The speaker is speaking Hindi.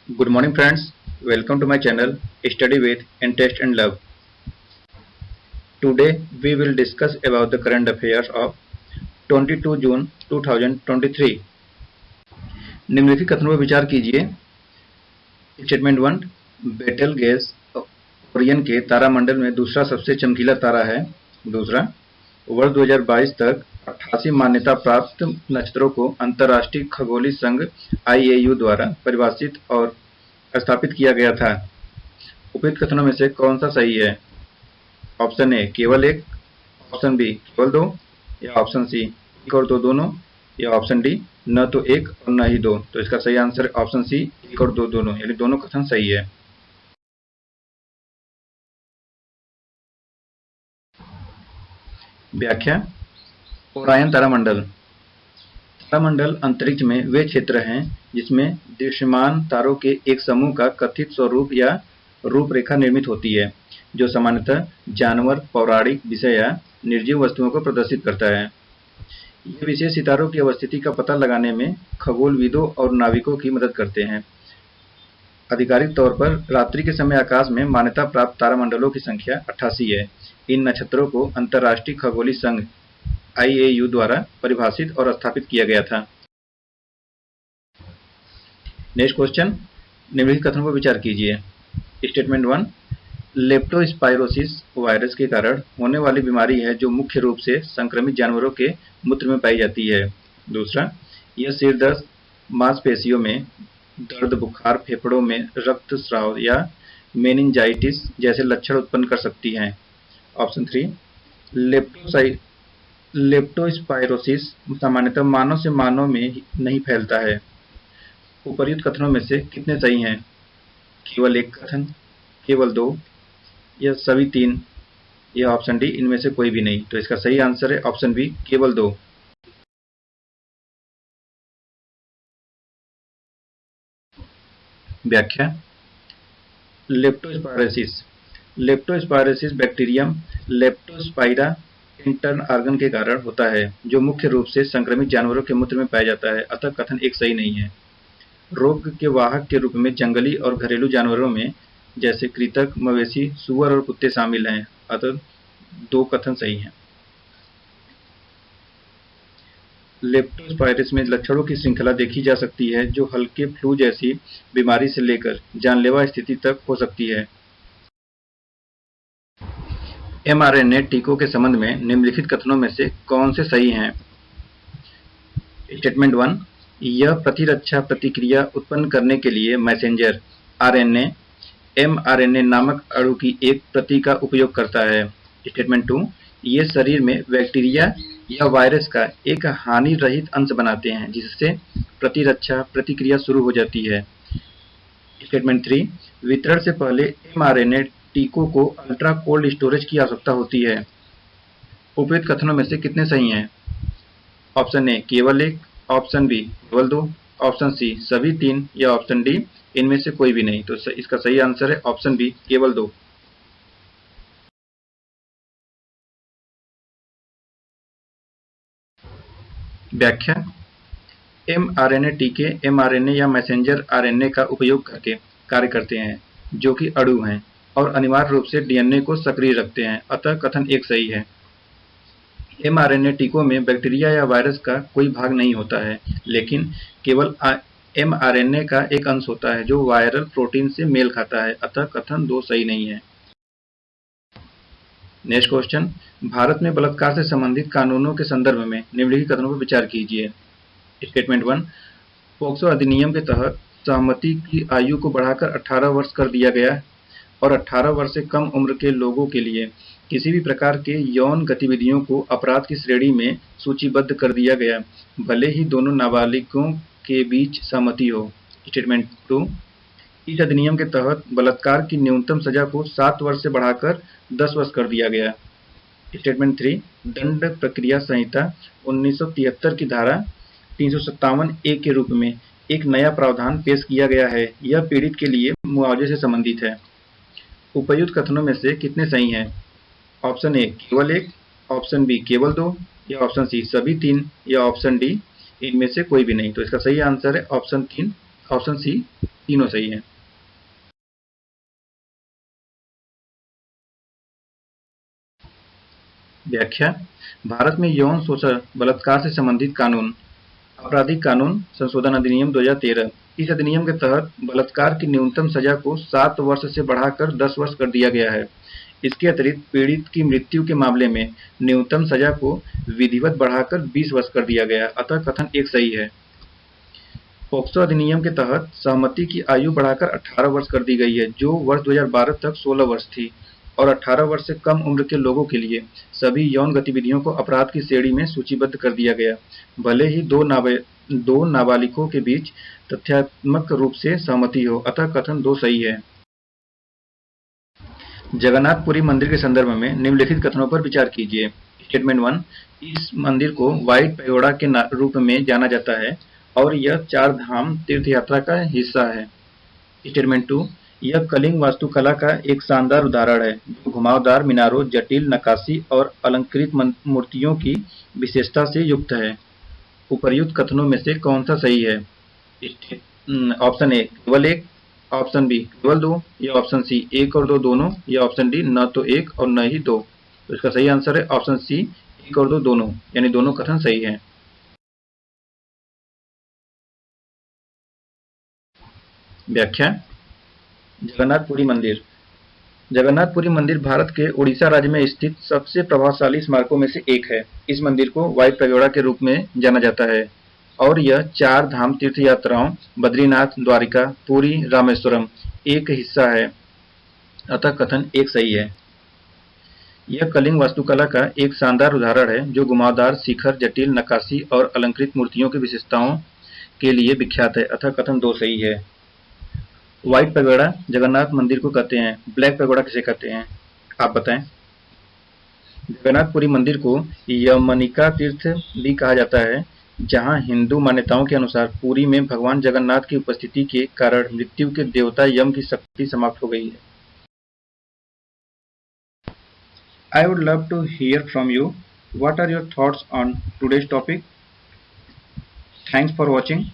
Good morning, friends. Welcome to my channel Study with Interest and Love. Today we will discuss about the current affairs of 22 जून 2023. निम्नलिखित कथनों पर विचार कीजिए। स्टेटमेंट 1, बेटेल गेज ओरियन के तारामंडल में दूसरा सबसे चमकीला तारा है। दूसरा, वर्ष 2022 तक 88 मान्यता प्राप्त नक्षत्रों को अंतर्राष्ट्रीय खगोलीय संघ IAU द्वारा परिभाषित और स्थापित किया गया था। उपयुक्त कथनों में से कौन सा सही है? ऑप्शन ए केवल एक, ऑप्शन बी केवल दो, या ऑप्शन सी एक और दो दोनों, या ऑप्शन डी न तो एक और न ही दो। तो इसका सही आंसर है ऑप्शन सी एक और दो दोनों, यानी दोनों कथन सही है। व्याख्या। ओरायन तारामंडल। तारामंडल अंतरिक्ष में वे क्षेत्र हैं जिसमें दृश्यमान तारों के एक समूह का कथित स्वरूप या रूपरेखा निर्मित होती है, जो सामान्यतः जानवर, पौराणिक विषय या निर्जीव वस्तुओं को प्रदर्शित करता है। ये विशेष सितारों की अवस्थिति का पता लगाने में खगोलविदों और नाविकों की मदद करते हैं। आधिकारिक तौर पर रात्रि के समय आकाश में मान्यता प्राप्त तारामंडलों की संख्या 88 है। इन नक्षत्रों को अंतर्राष्ट्रीय खगोलीय संघ IAU द्वारा परिभाषित और स्थापित किया गया था। नेक्स्ट क्वेश्चन, निम्नलिखित कथनों पर विचार कीजिए। स्टेटमेंट 1, लेप्टोस्पाइरोसिस वायरस के कारण होने वाली बीमारी है जो मुख्य रूप से संक्रमित जानवरों के मूत्र में पाई जाती है। दूसरा, यह सिर दर्द, मांसपेशियों में दर्द, बुखार, फेफड़ों में रक्तस्राव या मेनिंजाइटिस जैसे लक्षण उत्पन्न कर सकती है। ऑप्शन 3, लेप्टोस्पाइरोसिस सामान्यतः मानव से मानव में नहीं फैलता है। उपर्युक्त कथनों में से कितने सही हैं? केवल एक कथन, केवल दो, या सभी तीन, या ऑप्शन डी इनमें से कोई भी नहीं। तो इसका सही आंसर है ऑप्शन बी केवल दो। व्याख्या। Leptospirosis bacterium Leptospira intern organ के कारण होता है, जो मुख्य रूप से संक्रमित जानवरों के मूत्र में पाया जाता है। अतः कथन एक सही नहीं है। रोग के वाहक के रूप में जंगली और घरेलू जानवरों में जैसे कृंतक, मवेशी, सूअर और कुत्ते शामिल हैं। अतः दो कथन सही हैं। लेप्टोस्पाइरोसिस में लक्षणों की श्रृंखला देखी जा सकती है, जो हल्के फ्लू जैसी बीमारी से लेकर जानलेवा स्थिति तक हो सकती है। mRNA टीकों के संबंध में निम्नलिखित कथनों में से कौन से सही हैं? स्टेटमेंट 1, यह प्रतिरक्षा प्रतिक्रिया उत्पन्न करने के लिए मैसेंजर RNA mRNA नामक अणु की एक प्रति का उपयोग करता है। स्टेटमेंट 2, ये शरीर में बैक्टीरिया या वायरस का एक हानि रहित अंश बनाते हैं, जिससे प्रतिरक्षा प्रतिक्रिया शुरू हो जाती है। स्टेटमेंट 3, वितरण से पहले mRNA टीकों को अल्ट्रा कोल्ड स्टोरेज की आवश्यकता होती है। उपयुक्त कथनों में से कितने सही हैं? ऑप्शन ए केवल एक, ऑप्शन बी केवल दो, ऑप्शन सी सभी तीन, या ऑप्शन डी इनमें से कोई भी नहीं। तो इसका सही आंसर है ऑप्शन बी केवल दो। व्याख्या। mRNA टीके mRNA या मैसेंजर RNA का उपयोग करके कार्य करते हैं, जो कि अणु हैं और अनिवार्य रूप से DNA को सक्रिय रखते हैं। अतः कथन एक सही है। mRNA टीकों में बैक्टीरिया या वायरस का कोई भाग नहीं होता है, लेकिन केवल mRNA का एक अंश होता है जो वायरल प्रोटीन से मेल खाता है। अतः कथन दो सही नहीं है। नेक्स्ट क्वेश्चन, भारत में बलात्कार से संबंधित कानूनों के संदर्भ में निम्नलिखित कथनों पर विचार कीजिए। स्टेटमेंट 1, पोक्सो अधिनियम के तहत सहमति की आयु को बढ़ाकर 18 वर्ष कर दिया गया और 18 वर्ष से कम उम्र के लोगों के लिए किसी भी प्रकार के यौन गतिविधियों को अपराध की श्रेणी में सूचीबद्ध कर दिया गया, भले ही दोनों नाबालिगों के बीच सहमति हो। स्टेटमेंट 2, इस अधिनियम के तहत बलात्कार की न्यूनतम सजा को 7 वर्ष से बढ़ाकर 10 वर्ष कर दिया गया। स्टेटमेंट 3, दंड प्रक्रिया संहिता 1973 की धारा 357A के रूप में एक नया प्रावधान पेश किया गया है। यह पीड़ित के लिए मुआवजे से संबंधित है। उपर्युक्त कथनों में से कितने सही हैं? ऑप्शन ए केवल एक, ऑप्शन बी केवल दो, या ऑप्शन सी सभी तीन, या ऑप्शन डी इनमें से कोई भी नहीं। तो इसका सही आंसर है ऑप्शन 3 ऑप्शन सी तीनों सही है। व्याख्या। भारत में यौन शोषण बलात्कार से संबंधित कानून आपराधिक कानून संशोधन अधिनियम 2013। इस अधिनियम के तहत बलात्कार की न्यूनतम सजा को 7 वर्ष से बढ़ाकर 10 वर्ष कर दिया गया है। इसके अतिरिक्त पीड़ित की मृत्यु के मामले में न्यूनतम सजा को विधिवत बढ़ाकर 20 वर्ष कर दिया गया, अतः कथन एक सही है। पोक्सो अधिनियम के तहत सहमति की आयु बढ़ाकर 18 वर्ष कर दी गई है, जो वर्ष 2012 तक 16 वर्ष थी, और 18 वर्ष से कम उम्र के लोगों के लिए सभी यौन गतिविधियों को अपराध की श्रेणी में सूचीबद्ध कर दिया गया, भले ही दो नाबालिगों के बीच तथ्यात्मक रूप से सहमति हो, अतः कथन 2 सही है। जगन्नाथपुरी मंदिर के संदर्भ में निम्नलिखित कथनों पर विचार कीजिए। स्टेटमेंट 1, इस मंदिर को व्हाइट पैगोडा के रूप में जाना जाता है और यह 4 धाम तीर्थ यात्रा का हिस्सा है। स्टेटमेंट 2, यह कलिंग वास्तुकला का एक शानदार उदाहरण है, जो घुमावदार मीनारों, जटिल नक्काशी और अलंकृत मूर्तियों की विशेषता से युक्त है। उपर्युक्त कथनों में से कौन सा सही है? ऑप्शन ए केवल एक, ऑप्शन बी केवल 2, या ऑप्शन सी 1 और 2 दोनों, या ऑप्शन डी न तो 1 और न ही 2। तो इसका सही आंसर है ऑप्शन सी 1 और 2 दोनों, यानी दोनों कथन सही हैं। व्याख्या। जगन्नाथपुरी मंदिर। जगन्नाथपुरी मंदिर भारत के उड़ीसा राज्य में स्थित सबसे प्रभावशाली स्मारकों में से एक है। इस मंदिर को व्हाइट पैगोडा के रूप में जाना जाता है और यह 4 धाम तीर्थ यात्राओं बद्रीनाथ, द्वारिका, पुरी, रामेश्वरम एक हिस्सा है, अतः कथन एक सही है। यह कलिंग वास्तुकला का एक शानदार उदाहरण है, जो घुमावदार शिखर, जटिल नक्काशी और अलंकृत मूर्तियों की विशेषताओं के लिए विख्यात है, अतः कथन 2 सही है। व्हाइट पैगोडा जगन्नाथ मंदिर को कहते हैं, ब्लैक पैगोडा किसे कहते हैं? आप बताएं। जगन्नाथपुरी मंदिर को यमनिका तीर्थ भी कहा जाता है, जहां हिंदू मान्यताओं के अनुसार पुरी में भगवान जगन्नाथ की उपस्थिति के कारण मृत्यु के देवता यम की शक्ति समाप्त हो गई है। I would love to hear from you. What are your thoughts on today's topic? Thanks for watching.